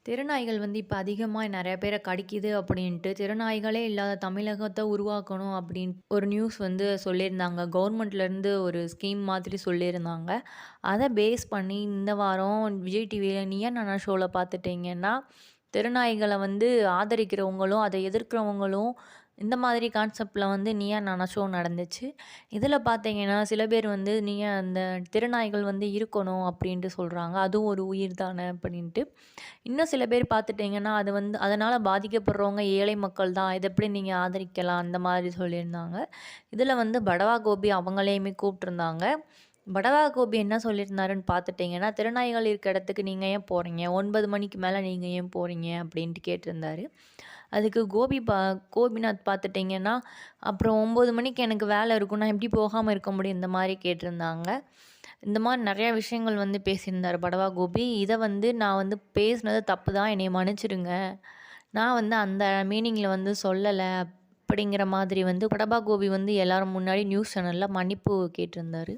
தெருநாய்கள் வந்து இப்ப அதிகமா நெறைய பேர கடிக்குது அப்படின்ட்டு, தெருநாய்களே இல்லாத தமிழகத்த உருவாக்கணும் அப்படின்னு ஒரு நியூஸ் வந்து சொல்லியிருந்தாங்க. கவர்மெண்ட்லேருந்து ஒரு ஸ்கீம் மாதிரி சொல்லியிருந்தாங்க. அத பேஸ் பண்ணி இந்த வாரம் விஜய் டிவில "நீயா நானா" ஷோல பார்த்துட்டீங்கன்னா, தெருநாய்கள வந்து ஆதரிக்கிறவங்களும், அத எதிர்க்கிறவங்களும் இந்த மாதிரி கான்செப்ட்ல வந்து "நீயா நானா" ஷோ நடந்துச்சு. இதில பார்த்தீங்கன்னா, சில பேர் வந்து "நீயா அந்த தெருநாய்கள் வந்து இருக்கணும்" அப்படின்ட்டு சொல்றாங்க. அதுவும் ஒரு உயிர் தானே அப்படின்ட்டு. இன்னும் சில பேர் பார்த்துட்டீங்கன்னா, அது வந்து அதனால பாதிக்கப்படுறவங்க ஏழை மக்கள் தான். இத எப்படி நீங்க ஆதரிக்கலாம்? அந்த மாதிரி சொல்லியிருந்தாங்க. இதில வந்து படவா கோபி அவங்களையுமே கூப்ட்டுருந்தாங்க. படவா கோபி என்ன சொல்லியிருந்தாருன்னு பார்த்துட்டீங்கன்னா, "திருநாய்கள் இருக்க இடத்துக்கு நீங்க ஏன் போறீங்க? 9 மணிக்கு மேல நீங்க ஏன் போறீங்க?" அப்படின்ட்டு கேட்டிருந்தாரு. அதுக்கு கோபிநாத் பார்த்துட்டீங்கன்னா, "அப்புறம் 9 மணிக்கு எனக்கு வேலை இருக்கும். நான் எப்படி போகாம இருக்க முடியும்?" இந்த மாரி கேட்டிருந்தாங்க. இந்த மாரி நெறைய விஷயங்கள் வந்து பேசியிருந்தாரு படவா கோபி. இத வந்து நான் வந்து பேசினது தப்பு தான். என்னைய மன்னிச்சுடுங்க. நான் வந்து அந்த மீனிங்ல வந்து சொல்லல. அப்படிங்கிற மாதிரி வந்து படபா கோபி வந்து எல்லாரும் முன்னாடி நியூஸ் சேனல்ல மன்னிப்பு கேட்டிருந்தாரு.